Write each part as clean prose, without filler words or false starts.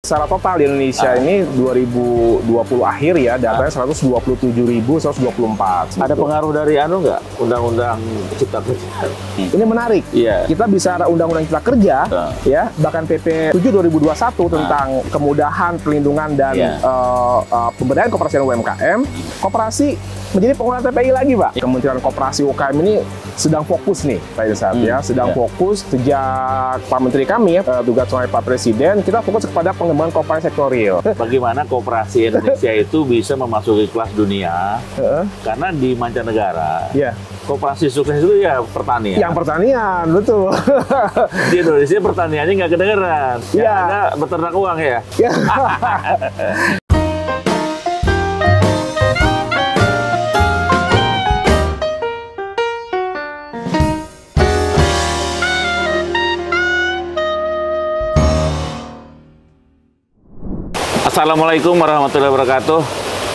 Secara total di Indonesia ini 2020 akhir ya, datanya 127.124. Ada pengaruh dari nggak? Undang-undang Cipta Kerja. Ini menarik. Iya. Kita bicara Undang-Undang Cipta Kerja, ya, bahkan PP 7 2021 tentang kemudahan, pelindungan dan pemberdayaan koperasi dan UMKM. Koperasi menjadi pengelola TPI lagi, Pak. Kementerian Koperasi UKM ini sedang fokus nih, Pak Irsad, ya, sedang fokus sejak Pak Menteri kami ya, tugas oleh Pak Presiden, kita fokus kepada pengembangan koperasi sektor real. Bagaimana koperasi Indonesia itu bisa memasuki kelas dunia? Karena di mancanegara, koperasi sukses itu ya pertanian. Yang pertanian, betul. Di Indonesia pertaniannya nggak kedengeran. Yang ada beternak uang ya. Assalamualaikum warahmatullahi wabarakatuh.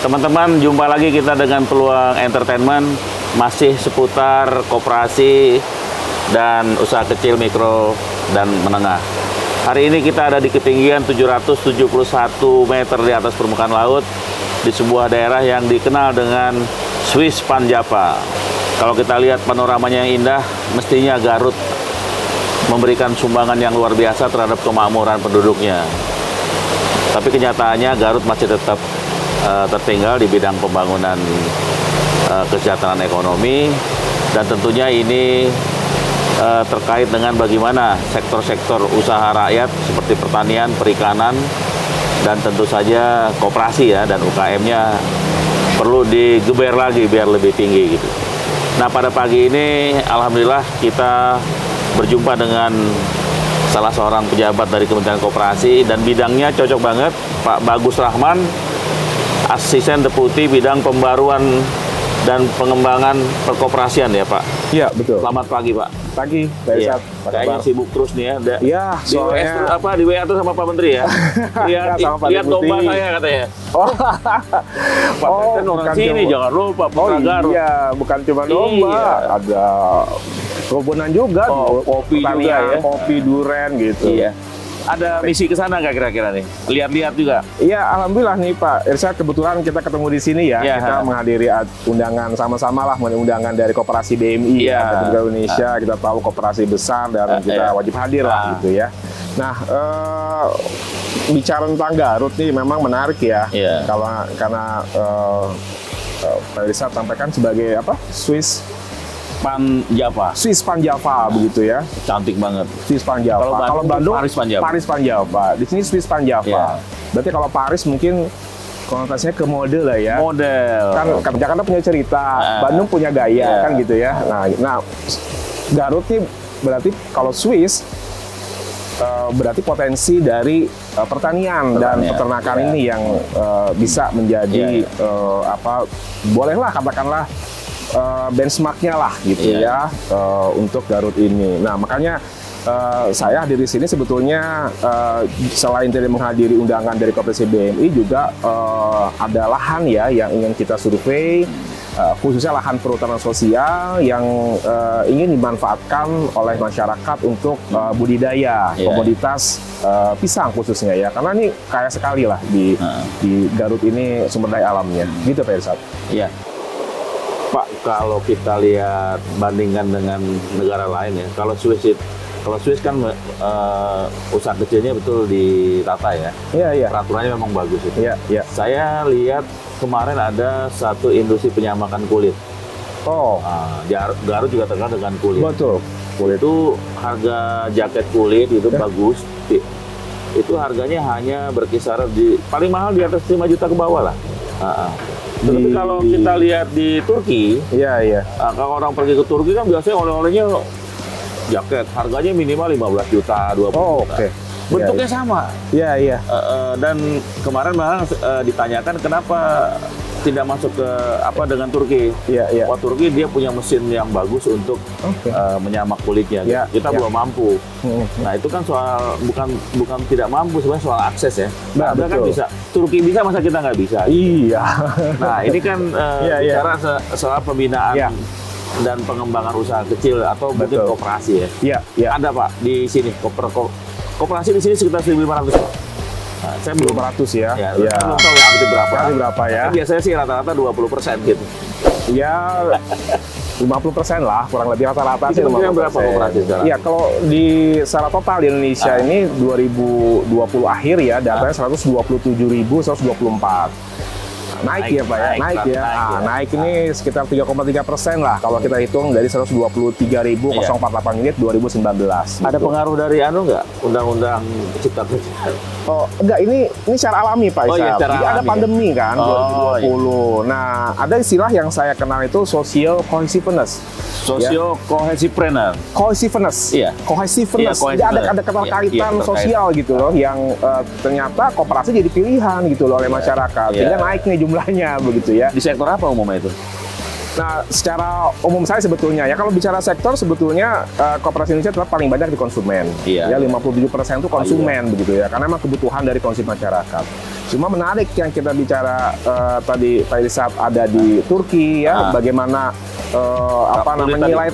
Teman-teman, jumpa lagi kita dengan Peluang Entertainment, masih seputar koperasi dan usaha kecil, mikro, dan menengah. Hari ini kita ada di ketinggian 771 meter di atas permukaan laut di sebuah daerah yang dikenal dengan Swiss Panjapa. Kalau kita lihat panoramanya yang indah, mestinya Garut memberikan sumbangan yang luar biasa terhadap kemakmuran penduduknya. Tapi kenyataannya Garut masih tetap tertinggal di bidang pembangunan kesejahteraan ekonomi, dan tentunya ini terkait dengan bagaimana sektor-sektor usaha rakyat seperti pertanian, perikanan, dan tentu saja koperasi ya, dan UKM-nya perlu digeber lagi biar lebih tinggi gitu. Nah, pada pagi ini alhamdulillah kita berjumpa dengan salah seorang pejabat dari Kementerian Koperasi, dan bidangnya cocok banget, Pak Bagus Rahman, Asisten Deputi Bidang Pembaruan dan Pengembangan Perkoperasian ya, Pak? Iya, betul. Selamat pagi, Pak. Pagi, Pak Irsad. Kayaknya sibuk terus nih ya. Iya, soalnya di WA tuh sama Pak Menteri ya. Lihat domba saya katanya. Pak Presiden orang sini, jangan lupa Putra Garut. Iya, bukan cuma domba, ada kebunan juga, kopi juga ya, kopi, duren gitu. Iya. Ada misi ke sana nggak kira-kira nih? Lihat-lihat juga. Iya, alhamdulillah nih Pak Irsad, kebetulan kita ketemu di sini ya. Kita menghadiri undangan sama-sama lah, undangan dari Koperasi BMI Republik Indonesia. Kita tahu koperasi besar dan kita wajib hadir lah gitu ya. Nah, bicara tentang Garut nih memang menarik ya. Karena Pak Irsad sampaikan sebagai apa? Swiss Panjapa begitu ya. Cantik banget. Swiss Panjapa. Kalau Bandung Paris Panjapa. Di sini Swiss Panjapa. Berarti kalau Paris mungkin konotasinya ke mode lah ya. Model. Kan Jakarta punya cerita, Bandung punya gaya kan gitu ya. Nah, Garut nih berarti kalau Swiss berarti potensi dari pertanian dan peternakan ini yang bisa menjadi bolehlah katakanlah benchmarknya lah gitu ya untuk Garut ini. Nah, makanya saya hadir di sini sebetulnya selain tidak menghadiri undangan dari Koperasi BMI juga ada lahan ya yang ingin kita survei, khususnya lahan perhutanan sosial yang ingin dimanfaatkan oleh masyarakat untuk budidaya komoditas pisang khususnya ya, karena ini kaya sekali lah di Garut ini sumber daya alamnya gitu Pak Irsad. Iya. Pak, kalau kita lihat bandingkan dengan negara lain ya, kalau Swiss kan usaha kecilnya betul ditata ya. Iya. Peraturannya memang bagus itu. Iya. Saya lihat kemarin ada satu industri penyamakan kulit. Garut juga terkenal dengan kulit. Betul. Kulit itu harga jaket kulit itu bagus. Itu harganya hanya berkisar di paling mahal di atas 5 juta ke bawah lah. Tapi kalau kita lihat di Turki, kalau orang pergi ke Turki kan biasanya oleh-olehnya jaket, harganya minimal 15 juta, 20 juta. Bentuknya sama. Iya. Dan kemarin malah ditanyakan kenapa tidak masuk ke dengan Turki. Wah, Turki dia punya mesin yang bagus untuk menyamak kulitnya. Kita belum mampu. Nah, itu kan soal bukan tidak mampu, sebenarnya soal akses ya. Kita kan bisa, Turki bisa, masa kita nggak bisa? Iya. Nah, ini kan bicara soal pembinaan dan pengembangan usaha kecil atau mungkin koperasi ya. Iya. Ada Pak di sini koperasi di sini sekitar 1.500. Nah, saya belum 500 ya. Ya, Ya. belum tahu ya aktif berapa. Aktif berapa ya? Tapi biasanya sih rata-rata 20% gitu. Ya 50% lah, kurang lebih rata-rata sih Itu kemungkinan 50%. berapa koperasi sekarang? Iya, kalau di secara total di Indonesia ini 2020 akhir ya, datanya 127.124. Naik ya Pak ya, naik ya. Naik ini sekitar 3,3% lah kalau kita hitung dari 123.048 unit 2019. Ada pengaruh dari nggak? Undang-undang Cipta Kerja? Oh, enggak, ini secara alami Pak Oh, Isap. iya, secara Jadi ada alami, pandemi kan, Oh, 2020. Nah, ada istilah yang saya kenal itu social cohesiveness. Sosio cohesipreneur. Cohesiveness. Iya. Cohesiveness. Iya, Jadi ada keterkaitan Iya, sosial gitu loh, yang ternyata koperasi jadi pilihan gitu loh oleh masyarakat. Iya. Sehingga naik nih jumlahnya begitu ya. Di sektor apa umumnya itu? Nah, secara umum saya sebetulnya ya, kalau bicara sektor sebetulnya koperasi Indonesia tetap paling banyak di konsumen. Iya. Ya 57% itu konsumen begitu ya, karena memang kebutuhan dari konsumsi masyarakat. Cuma menarik yang kita bicara tadi Pak Irsat ada di Turki ya, bagaimana nilai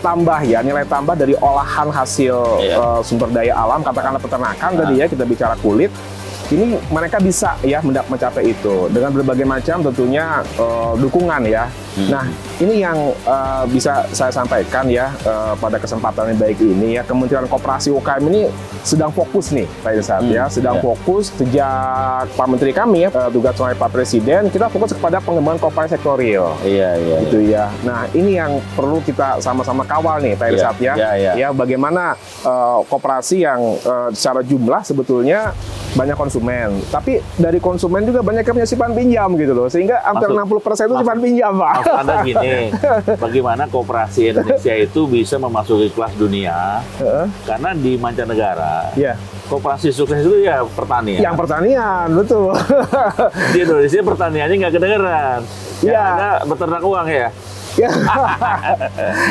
tambah dari olahan hasil sumber daya alam, katakanlah peternakan tadi ya, kita bicara kulit. Ini mereka bisa ya mencapai itu dengan berbagai macam tentunya dukungan ya. Nah, ini yang bisa saya sampaikan ya pada kesempatan yang baik ini ya, Kementerian Koperasi UKM ini sedang fokus nih Pak Irsat ya, sedang fokus sejak Pak Menteri kami ya, tugas oleh Pak Presiden, kita fokus kepada pengembangan koperasi sektorial. Iya. Gitu ya. Nah, ini yang perlu kita sama-sama kawal nih Pak Irsat ya. Ya, bagaimana koperasi yang secara jumlah sebetulnya banyak konsumen, tapi dari konsumen juga banyak yang punya simpan pinjam gitu loh, sehingga hampir 60% itu simpan pinjam Pak. Maksud Anda gini, bagaimana koperasi Indonesia itu bisa memasuki kelas dunia, karena di mancanegara, koperasi sukses itu ya pertanian. Yang pertanian, betul. Di Indonesia pertaniannya nggak kedengeran. Yang ada beternak uang ya.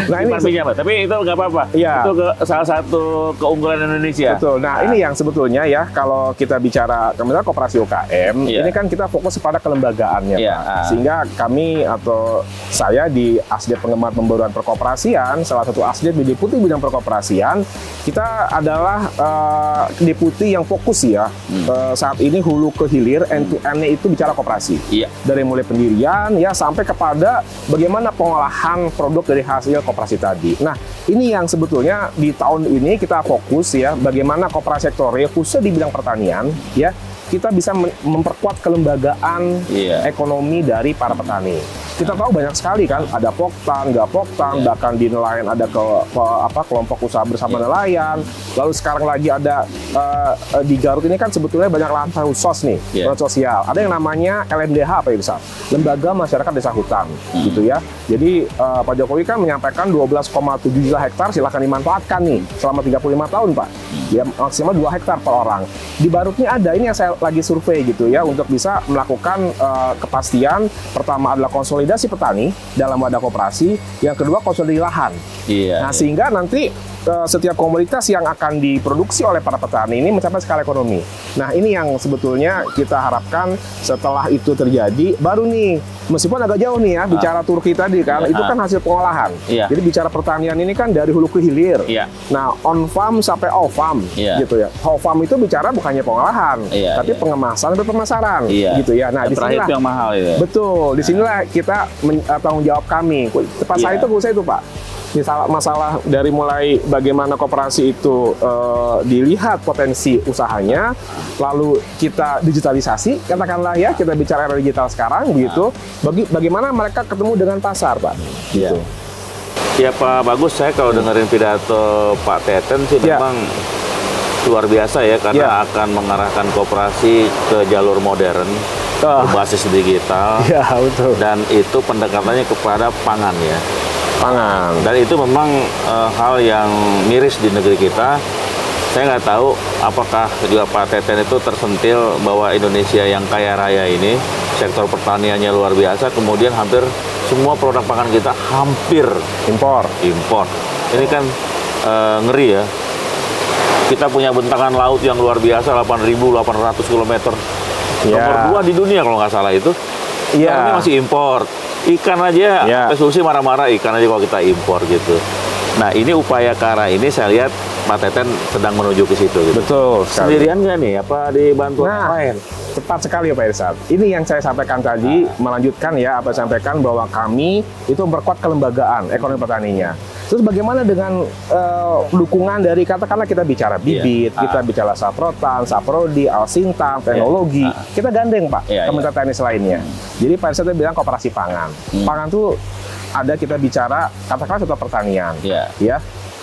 Nah ini pinjam, tapi itu nggak apa-apa. Itu salah satu keunggulan Indonesia. Betul. Nah ini yang sebetulnya ya, kalau kita bicara Kementerian Koperasi UKM, ini kan kita fokus pada kelembagaannya, Pak. Sehingga kami atau saya di Asdep Pengembangan Pembaruan Perkoperasian, salah satu Asdep di Deputi Bidang Perkoperasian, kita adalah deputi yang fokus ya. Saat ini hulu ke hilir, end to end-nya itu bicara koperasi. Dari mulai pendirian ya sampai kepada bagaimana pengolahan produk dari hasil koperasi tadi. Nah, ini yang sebetulnya di tahun ini kita fokus ya, bagaimana koperasi sektorial khususnya di bidang pertanian ya, kita bisa memperkuat kelembagaan ekonomi dari para petani. Kita tahu banyak sekali kan, ada poktan, nggak poktan, bahkan di nelayan ada kelompok usaha bersama nelayan. Lalu sekarang lagi ada di Garut ini kan sebetulnya banyak lahan khusus nih, sosial. Ada yang namanya LMDH Pak Irsat, Lembaga Masyarakat Desa Hutan, gitu ya. Jadi Pak Jokowi kan menyampaikan 12,7 juta hektar silahkan dimanfaatkan nih selama 35 tahun Pak. Ya maksimal 2 hektar per orang. Di Barutnya ada, ini yang saya lagi survei gitu ya, untuk bisa melakukan kepastian. Pertama adalah konsolidasi petani dalam wadah koperasi, yang kedua konsolidasi lahan. Nah sehingga nanti setiap komoditas yang akan diproduksi oleh para petani ini mencapai skala ekonomi. Nah ini yang sebetulnya kita harapkan setelah itu terjadi, baru nih, meskipun agak jauh nih ya, bicara Turki tadi kan, itu kan hasil pengolahan. Jadi bicara pertanian ini kan dari hulu ke hilir. Nah on farm sampai off farm gitu ya. Off farm itu bicara bukannya pengolahan, tapi pengemasan dan pemasaran gitu ya. Nah disinilah yang mahal itu. Betul, disinilah kita tanggung jawab kami. Tepat saya itu Pak. Masalah dari mulai bagaimana koperasi itu dilihat potensi usahanya, lalu kita digitalisasi, katakanlah ya, kita bicara era digital sekarang begitu, bagaimana mereka ketemu dengan pasar Pak. Gitu. Ya Pak Bagus, saya kalau dengerin pidato Pak Teten sih memang luar biasa ya, karena akan mengarahkan koperasi ke jalur modern, berbasis digital, betul. Dan itu pendekatannya kepada pangan ya. Dan itu memang hal yang miris di negeri kita. Saya nggak tahu apakah juga Pak Teten itu tersentil bahwa Indonesia yang kaya raya ini, sektor pertaniannya luar biasa, kemudian hampir semua produk pangan kita hampir impor. Ini kan ngeri ya. Kita punya bentangan laut yang luar biasa, 8.800 km. Nomor 2 di dunia kalau nggak salah itu. Ini masih impor. Ikan aja, Susi marah-marah, ikan aja kalau kita impor gitu. Nah ini upaya ke arah ini saya lihat Pak Teten sedang menuju ke situ. Gitu. Betul. Sendirian nggak nih? Apa dibantu orang lain? Tepat sekali Pak Irsad. Ini yang saya sampaikan tadi, melanjutkan ya apa saya sampaikan bahwa kami itu memperkuat kelembagaan ekonomi petaninya. Terus bagaimana dengan dukungan dari katakanlah kita bicara bibit, kita bicara saprotan, saprodi, alsintan, teknologi, kita gandeng Pak Kementerian Teknis lainnya. Jadi Pak Irsad bilang koperasi pangan. Pangan tuh ada kita bicara katakanlah sektor pertanian, ya.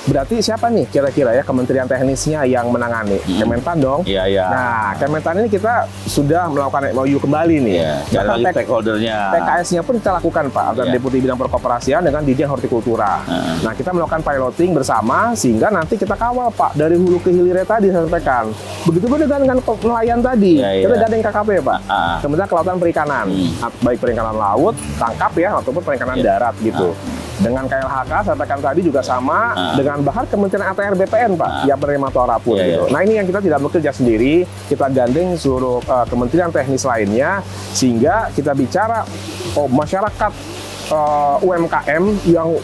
Berarti siapa nih kira-kira ya kementerian teknisnya yang menangani? Kementan dong. Nah, Kementan ini kita sudah melakukan MOU kembali nih. Karena stakeholdernya. PKS-nya pun kita lakukan Pak, antara Deputi Bidang Perkoperasian dengan Dirjen Hortikultura. Nah, kita melakukan piloting bersama sehingga nanti kita kawal Pak dari hulu ke hilir tadi saya sampaikan. Begitu pun dengan nelayan tadi, kita gandeng KKP Pak. Kementerian Kelautan Perikanan, baik perikanan laut, tangkap ya, ataupun perikanan darat gitu. Dengan KLHK sampaikan tadi juga sama dengan bahkan Kementerian ATR BPN Pak yang menerima Tora pun gitu. Nah ini yang kita tidak bekerja sendiri, kita gandeng seluruh kementerian teknis lainnya sehingga kita bicara masyarakat UMKM yang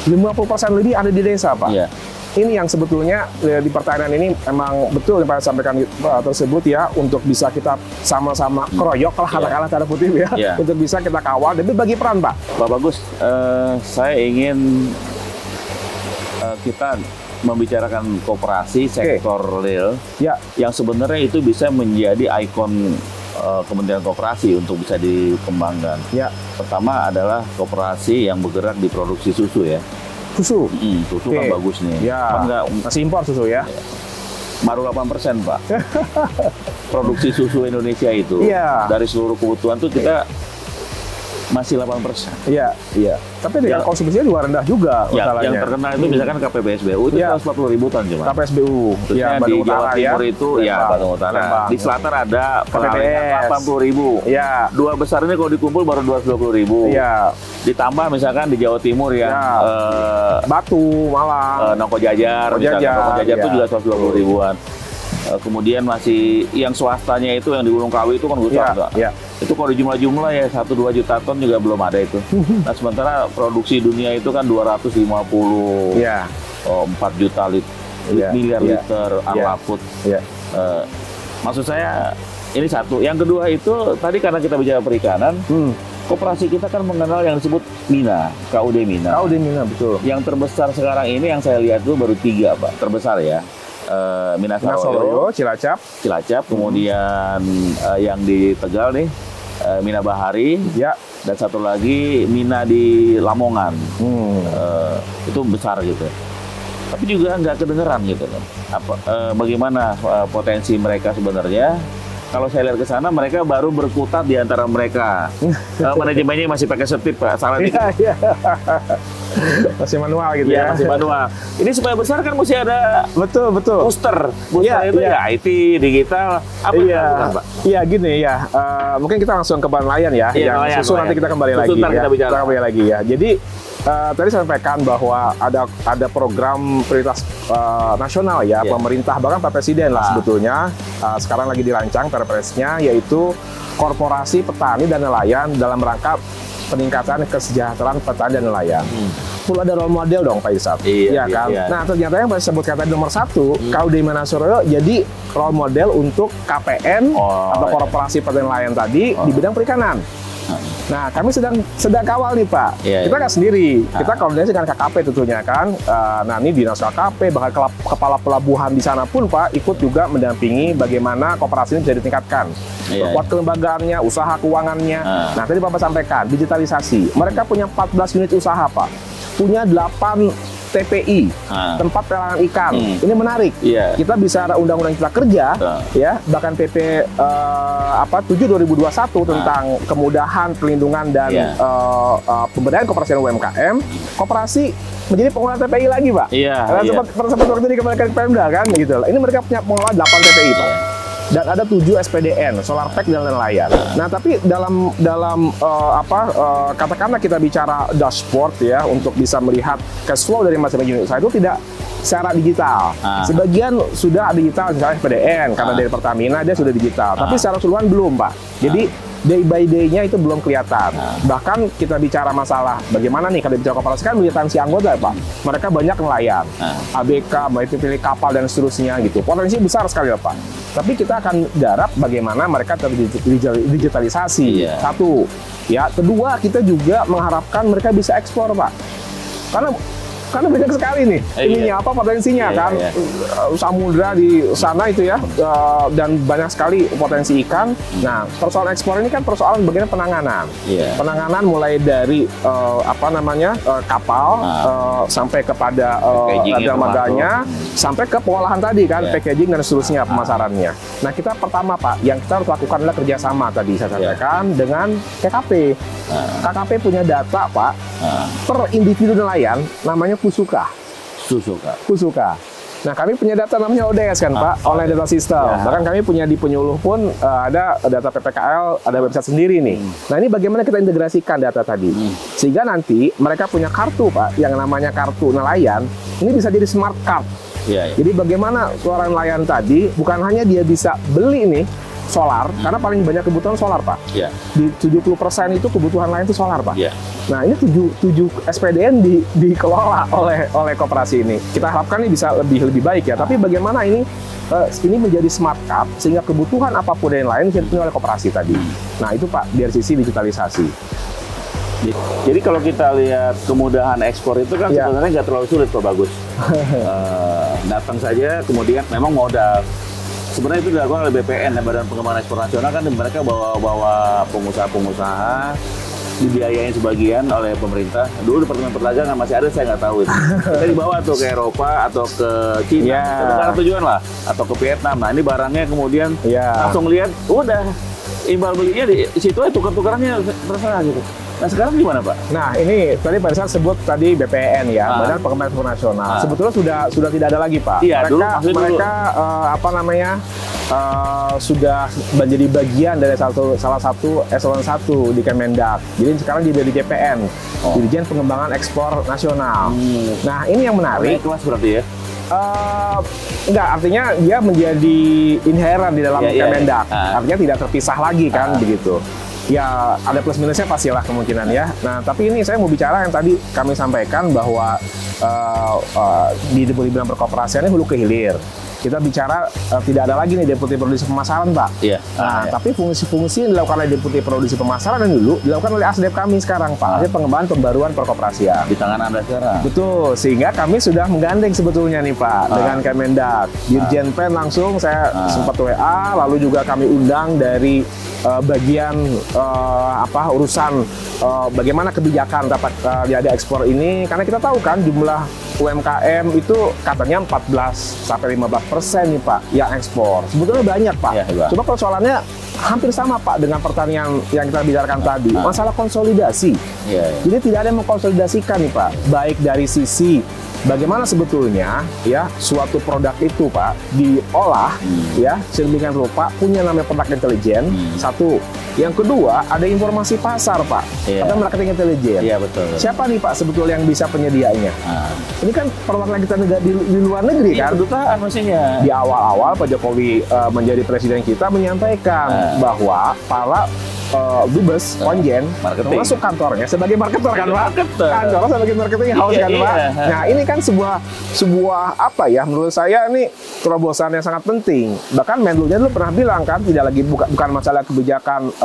50% lebih ada di desa Pak. Ini yang sebetulnya di pertanian ini emang betul yang Pak sampaikan tersebut ya, untuk bisa kita sama-sama keroyok lah kata-kata tanda kutip ya, untuk bisa kita kawal dan bagi peran Pak. Pak Bagus, saya ingin kita membicarakan koperasi sektor real yang sebenarnya itu bisa menjadi ikon Kementerian Koperasi untuk bisa dikembangkan. Pertama adalah koperasi yang bergerak di produksi susu ya. Susu? Susu kan bagus nih. Masih impor susu ya? Baru 8% Pak. Produksi susu Indonesia itu dari seluruh kebutuhan tuh kita masih 8%. Tapi dengan konsumsinya juga rendah juga masalahnya. Yang terkena itu misalkan KPBSBU itu 140.000 ton cuma. KPSBU. Terusnya di Jawa Timur itu Bandung Utara. Di selatan ada pengalihan 80.000. Dua besar ini kalau dikumpul baru 220.000. Ditambah misalkan di Jawa Timur Batu, Malang, Nongko Jajar, Nongko Jajar itu juga 120.000-an. Kemudian masih yang swastanya itu yang di Gunung Kawi itu kan itu kalau dijumlah-jumlah ya 1-2 juta ton juga belum ada itu. Nah sementara produksi dunia itu kan 250 4 juta miliar liter unlaput. Maksud saya ini satu. Yang kedua itu tadi karena kita bicara perikanan, koperasi kita kan mengenal yang disebut Mina, KUD Mina. KUD Mina betul. Yang terbesar sekarang ini yang saya lihat itu baru 3 Pak, terbesar ya. Mina Soroyo, Cilacap, kemudian yang di Tegal nih, Mina Bahari, dan satu lagi Mina di Lamongan, itu besar gitu. Tapi juga nggak kedengeran gitu kan. Bagaimana potensi mereka sebenarnya? Kalau saya lihat ke sana, mereka baru berkutat di antara mereka. Manajemennya masih pakai setip, Pak. Salah dikit. Masih manual gitu ya. Masih manual. Ini supaya besar kan mesti ada booster. Booster itu ya IT, digital, apa yang Pak? Iya gini ya. Mungkin kita langsung ke nelayan ya. Yang susu nanti kita kembali lagi ya. Kita kembali lagi ya. Jadi tadi saya sampaikan bahwa ada program prioritas nasional ya, pemerintah bahkan Pak Presiden lah sebetulnya sekarang lagi dirancang perpresnya, yaitu korporasi petani dan nelayan dalam rangka peningkatan kesejahteraan petani dan nelayan. Perlu ada role model dong Pak Irsad, kan? Nah ternyata yang saya sebutkan tadi nomor 1, KUD Mina Soroyo jadi role model untuk KPN atau korporasi petani nelayan tadi di bidang perikanan. Nah, kami sedang kawal nih Pak. Kita nggak sendiri, kita koordinasi dengan KKP tentunya kan. Nah, ini dinas KKP, bahkan kepala pelabuhan di sana pun Pak ikut juga mendampingi bagaimana koperasi ini bisa ditingkatkan. Perkuat kelembagaannya, usaha keuangannya. Nah, tadi Bapak sampaikan digitalisasi. Mereka punya 14 unit usaha Pak, punya 8 TPI, tempat pelelangan ikan. Ini menarik. Kita bisa ada undang-undang cipta kerja, ya, bahkan PP 7/2021 tentang kemudahan pelindungan dan pemberdayaan koperasi dan UMKM. Koperasi menjadi pengelola TPI lagi, Pak. Seperti waktu di Kementerian Pemda kan, gitu. Ini mereka punya pengelola 8 TPI, Pak. Dan ada 7 SPDN, solar pack dan lain-lain. Nah, tapi dalam katakanlah kita bicara dashboard ya, untuk bisa melihat cash flow dari masing-masing unit usaha itu tidak secara digital. Sebagian sudah digital, misalnya SPDN, karena dari Pertamina dia sudah digital. Tapi secara keseluruhan belum, Pak. Jadi day by day-nya itu belum kelihatan. Bahkan kita bicara masalah bagaimana nih kalau bicara koperasi kan militansi anggota Pak. Mereka banyak nelayan, ABK, pilih kapal dan seterusnya gitu. Potensi besar sekali Pak. Tapi kita akan garap bagaimana mereka terdigitalisasi. Satu, ya. Kedua, kita juga mengharapkan mereka bisa ekspor Pak. Karena banyak sekali nih ininya apa potensinya kan samudra di sana itu ya dan banyak sekali potensi ikan. Nah persoalan ekspor ini kan persoalan bagaimana penanganan. Penanganan mulai dari kapal sampai kepada dermaganya sampai ke pengolahan tadi kan packaging dan seterusnya pemasarannya. Nah kita pertama Pak yang kita harus lakukan adalah kerjasama tadi saya sampaikan dengan KKP. KKP punya data Pak per individu nelayan namanya Pusuka. Nah, kami punya data namanya ODS kan, Pak, Online Data System. Bahkan kami punya di Penyuluh pun ada data PPKL, ada website sendiri nih. Nah, ini bagaimana kita integrasikan data tadi. Sehingga nanti mereka punya kartu, Pak, yang namanya kartu nelayan. Ini bisa jadi smart card. Jadi bagaimana seorang nelayan tadi bukan hanya dia bisa beli nih solar, karena paling banyak kebutuhan solar, Pak. Di 70% itu kebutuhan lain itu solar, Pak. Nah, ini 7 SPDN dikelola oleh koperasi ini. Kita harapkan ini bisa lebih baik ya. Tapi bagaimana ini menjadi smart card sehingga kebutuhan apapun yang lain dipenuhi oleh koperasi tadi. Nah, itu Pak dari sisi digitalisasi. Jadi kalau kita lihat kemudahan ekspor itu kan sebenarnya nggak terlalu sulit Pak Bagus. Datang saja, kemudian memang modal. Sebenarnya itu dilakukan oleh BPN, Badan Pengembangan Ekspor Nasional kan mereka bawa pengusaha-pengusaha dibiayain sebagian oleh pemerintah. Dulu Departemen Perdagangan masih ada, saya nggak tahu itu. Kita dibawa tuh ke Eropa atau ke Cina, negara tujuan lah, atau ke Vietnam. Nah ini barangnya kemudian langsung lihat, udah imbal belinya di situ aja tukar-tukarannya terserah gitu. Nah sekarang gimana Pak? Nah ini tadi Pak Rizal sebut tadi BPN ya, Badan Pengembangan Ekspor Nasional. Sebetulnya sudah tidak ada lagi Pak. Mereka sudah menjadi bagian dari salah satu eselon 1 di Kemendak. Jadi sekarang di DPN, Dirjen Pengembangan Ekspor Nasional. Nah ini yang menarik. Kelas berarti ya? Enggak, artinya dia menjadi inherent di dalam Kemendak. Artinya tidak terpisah lagi kan begitu. Ya ada plus minusnya pastilah kemungkinan ya. Nah tapi ini saya mau bicara yang tadi kami sampaikan bahwa di bidang perkoperasian ini hulu ke hilir. Kita bicara tidak ada lagi nih Deputi Produksi Pemasaran, Pak. Tapi fungsi-fungsi yang dilakukan oleh Deputi Produksi Pemasaran dulu dilakukan oleh ASDEP kami sekarang, Pak. Asdep Pengembangan Pembaruan Perkoperasian. Di tangan Anda sekarang. Betul, sehingga kami sudah menggandeng sebetulnya nih, Pak, dengan Kemendak. Dirjen PEN langsung saya sempat WA, lalu juga kami undang dari bagian urusan bagaimana kebijakan dapat ada ekspor ini, karena kita tahu kan jumlah UMKM itu katanya 14-15% nih Pak yang ekspor. Sebetulnya banyak Pak. Cuma persoalannya hampir sama Pak dengan pertanian yang kita bicarakan tadi. Masalah konsolidasi. Jadi tidak ada yang mengkonsolidasikan nih Pak. Baik dari sisi bagaimana sebetulnya ya suatu produk itu Pak diolah ya sedemikian rupa punya namanya produk intelijen. Satu. Yang kedua ada informasi pasar Pak. Ada marketing intelijen. Betul. Siapa nih Pak sebetulnya yang bisa penyediaannya? Ini kan perwakilan kita di luar negeri kan? Kedutaan mestinya. Di awal-awal Pak Jokowi menjadi presiden kita menyampaikan bahwa para dubes, konjen, masuk kantornya sebagai marketer kan Pak? Kantornya sebagai marketing house kan Pak? Nah ini kan sebuah apa ya, menurut saya ini terobosan yang sangat penting. Bahkan Menlu-nya dulu pernah bilang kan, tidak lagi bukan masalah kebijakan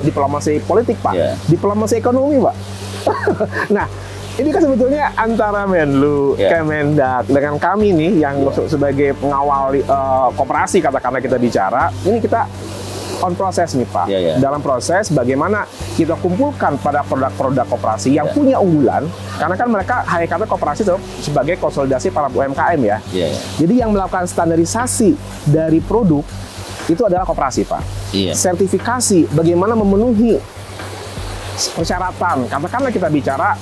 diplomasi politik Pak, diplomasi ekonomi Pak. Nah ini kan sebetulnya antara Menlu, Kemendak dengan kami nih yang sebagai pengawal koperasi katakanlah kita bicara, ini kita on proses nih Pak. Dalam proses bagaimana kita kumpulkan pada produk-produk koperasi yang punya unggulan, karena kan mereka hakikatnya koperasi itu sebagai konsolidasi para UMKM ya. Jadi yang melakukan standarisasi dari produk itu adalah koperasi Pak. Sertifikasi bagaimana memenuhi persyaratan, katakanlah kita bicara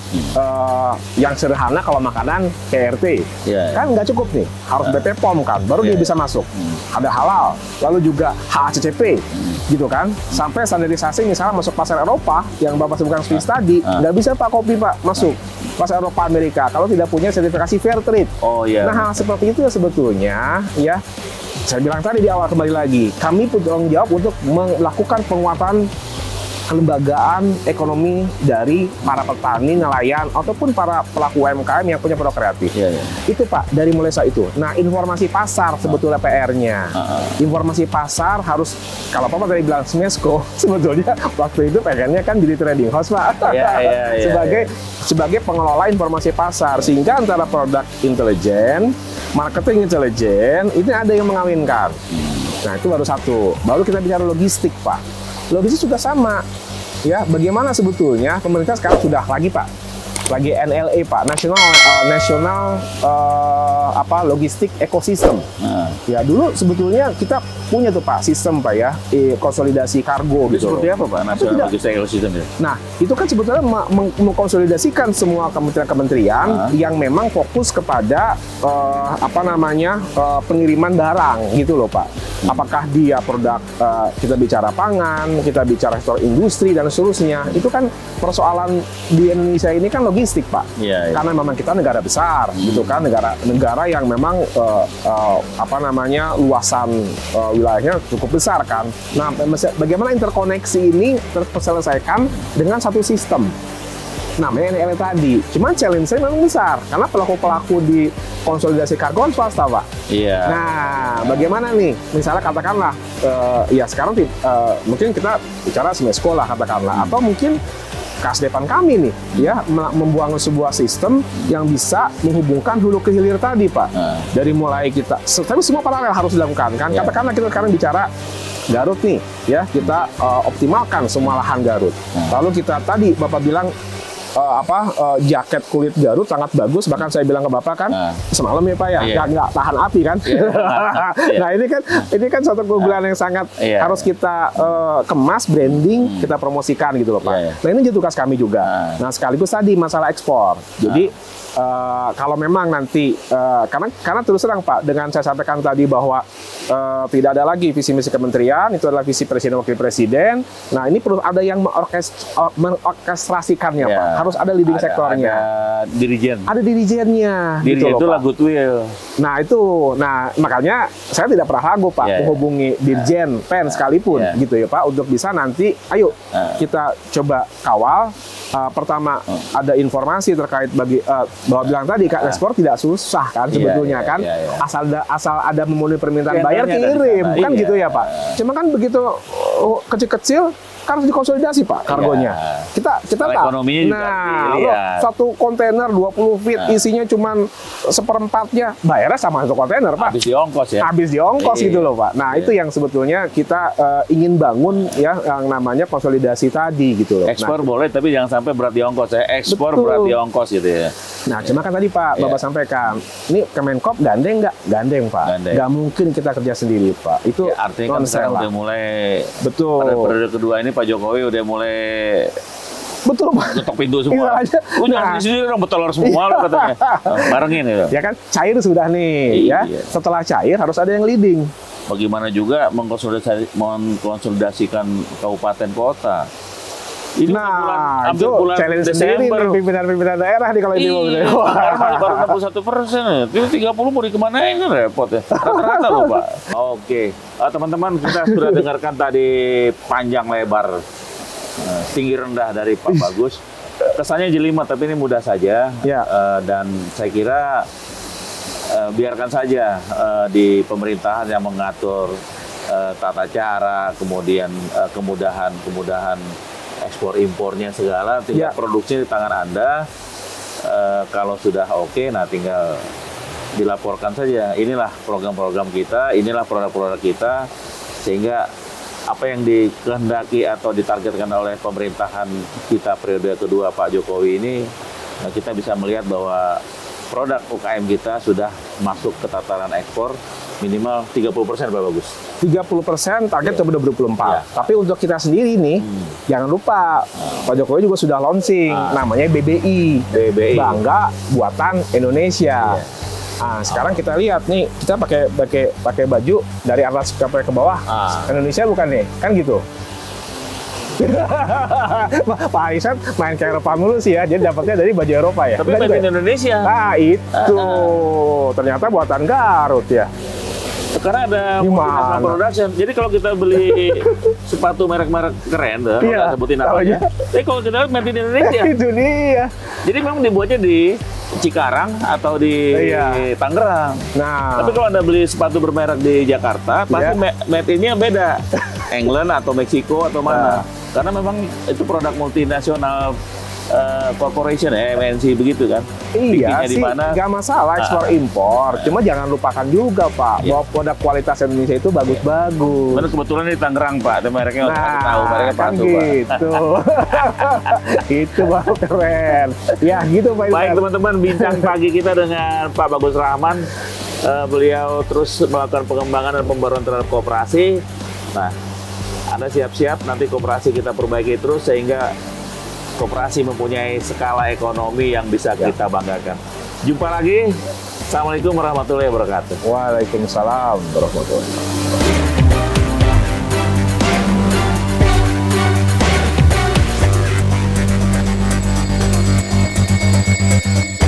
yang sederhana kalau makanan KRT, kan nggak cukup nih, harus BPOM kan, baru dia bisa masuk. Ada halal, lalu juga HACCP, gitu kan, sampai standarisasi misalnya masuk pasar Eropa yang Bapak sebutkan Swiss tadi, nggak bisa Pak kopi Pak masuk pasar Eropa Amerika kalau tidak punya sertifikasi fair trade. Nah hal seperti itu sebetulnya ya saya bilang tadi di awal, kembali lagi, kami bertanggung jawab untuk melakukan penguatan kelembagaan ekonomi dari para petani, nelayan, ataupun para pelaku UMKM yang punya produk kreatif. Itu Pak, dari mulai saat itu. Nah, informasi pasar sebetulnya PR-nya. Informasi pasar harus, kalau Papa tadi bilang Smesco, sebetulnya waktu itu pengennya kan jadi trading house Pak. Sebagai pengelola informasi pasar, sehingga antara produk intelijen, marketing intelijen, itu ada yang mengawinkan. Nah, itu baru satu. Baru kita bicara logistik Pak. Logistik juga sama, ya. Bagaimana sebetulnya pemerintah sekarang sudah lagi Pak, lagi NLA Pak, National Logistik Ecosystem. Ya dulu sebetulnya kita punya tuh Pak sistem Pak ya, konsolidasi kargo gitu. Seperti apa Pak National Logistik Ecosystem itu? Nah itu kan sebetulnya mengkonsolidasikan semua kementerian-kementerian yang memang fokus kepada pengiriman barang gitu loh Pak. Apakah dia produk, kita bicara pangan, kita bicara sektor industri dan seterusnya, itu kan persoalan di Indonesia ini kan logistik Pak. Karena memang kita negara besar gitu kan, negara yang memang luasan wilayahnya cukup besar kan. Nah, bagaimana interkoneksi ini terselesaikan dengan satu sistem namanya NLA tadi. Cuman challenge-nya memang besar karena pelaku-pelaku di konsolidasi kargo swasta Pak. Nah, bagaimana nih? Misalnya katakanlah ya sekarang mungkin kita bicara Smesco lah katakanlah, atau mungkin Kasdepan kami nih ya membuang sebuah sistem yang bisa menghubungkan hulu ke hilir tadi Pak. Dari mulai kita, tapi semua paralel harus dilakukan kan. Katakanlah kita sekarang bicara Garut nih ya, kita optimalkan semua lahan Garut. Lalu kita tadi Bapak bilang jaket kulit Garut sangat bagus, bahkan saya bilang ke Bapak kan semalam ya Pak ya, nggak tahan api kan. Nah ini kan suatu keunggulan yang sangat harus kita kemas, branding, kita promosikan gitu loh Pak. Nah ini jadi tugas kami juga. Nah sekaligus tadi masalah ekspor. Jadi kalau memang nanti karena terus terang Pak, dengan saya sampaikan tadi bahwa tidak ada lagi visi misi kementerian, itu adalah visi presiden wakil presiden. Nah ini perlu ada yang mengorkestrasikannya Pak. Harus ada leading sektornya. Ada dirijen. Ada dirijennya. Dirijen gitu itu loh, goodwill. Nah itu, makanya saya tidak pernah ragu Pak menghubungi Dirjen PEN sekalipun gitu ya Pak, untuk bisa nanti, ayo kita coba kawal. Pertama ada informasi terkait bahwa bilang tadi Kak, ekspor tidak susah kan sebetulnya kan, asal ada memenuhi permintaan bayar kirim kan gitu ya Pak. Cuma kan begitu kecil-kecil kan harus dikonsolidasi Pak kargonya. Kita tahu. Nah, satu kontainer 20 feet isinya cuman seperempatnya, bayarnya sama satu kontainer Pak. Habis diongkos ya. Habis diongkos gitu loh Pak. Nah, itu yang sebetulnya kita ingin bangun ya, yang namanya konsolidasi tadi gitu loh. Ekspor boleh tapi jangan sampai berat di ongkos ya. Ekspor berat di ongkos gitu ya. Nah, cuma kan tadi Pak Bapak sampaikan, ini Kemenkop gandeng nggak? Gandeng Pak. Nggak mungkin kita kerja sendiri Pak. Itu artinya kan sekarang udah mulai, pada periode kedua ini Pak Jokowi udah mulai Pak, ketok pintu semua. Jangan di sini dong, betulor semua lo katanya. Barengin ya. Ya kan, cair sudah nih ya. Setelah cair harus ada yang leading. Bagaimana juga mengkonsolidasikan kabupaten kota. Ini itu challenge sendiri pimpinan-pimpinan daerah nih kalau ini mau baru 61%, itu 30 mau dikemanain kan repot ya. Rata-rata loh Pak. Oke, teman-teman kita sudah dengarkan tadi panjang lebar, tinggi rendah dari Pak Bagus. Kesannya jelimet tapi ini mudah saja. Dan saya kira biarkan saja di pemerintahan yang mengatur tata cara, kemudian kemudahan ekspor impornya segala, tinggal produksi di tangan Anda. Kalau sudah oke, nah tinggal dilaporkan saja. Inilah program-program kita, inilah produk-produk kita, sehingga apa yang dikehendaki atau ditargetkan oleh pemerintahan kita periode kedua Pak Jokowi ini, kita bisa melihat bahwa produk UKM kita sudah masuk ke tataran ekspor minimal 30% Pak Bagus. 30% target ke 2024. Tapi untuk kita sendiri nih, jangan lupa Pak Jokowi juga sudah launching namanya BBI. Bangga Buatan Indonesia. Nah, sekarang kita lihat nih, kita pakai baju dari atas sampai ke bawah. Indonesia bukan nih, kan gitu. Pak Aisyah main ke Eropa mulu sih ya, jadi dapatnya dari baju Eropa ya. Tapi made in Indonesia. Nah itu ternyata buatan Garut ya. Karena ada multinational production. Jadi kalau kita beli sepatu merek-merek keren, nggak sebutin namanya. Tapi kalau kita lihat made in Indonesia. Itu dia. Jadi memang dibuatnya di Cikarang atau di Tangerang. Nah, tapi kalau Anda beli sepatu bermerek di Jakarta, pasti made in-nya beda. England atau Meksiko atau mana. Karena memang itu produk multinasional corporation, MNC begitu kan. Iya sih, nggak masalah ekspor impor. Cuma jangan lupakan juga Pak, bahwa produk kualitas Indonesia itu bagus-bagus. Benar, kebetulan di Tangerang Pak, ada mereknya tahu mereknya kan Patu, gitu. Itu baru keren. Ya gitu Pak. Baik teman-teman, bincang pagi kita dengan Pak Bagus Rahman. Beliau terus melakukan pengembangan dan pembaruan terhadap koperasi. Nah, Anda siap-siap nanti koperasi kita perbaiki terus sehingga koperasi mempunyai skala ekonomi yang bisa kita banggakan. Jumpa lagi. Assalamualaikum warahmatullahi wabarakatuh. Waalaikumsalam warahmatullahi wabarakatuh.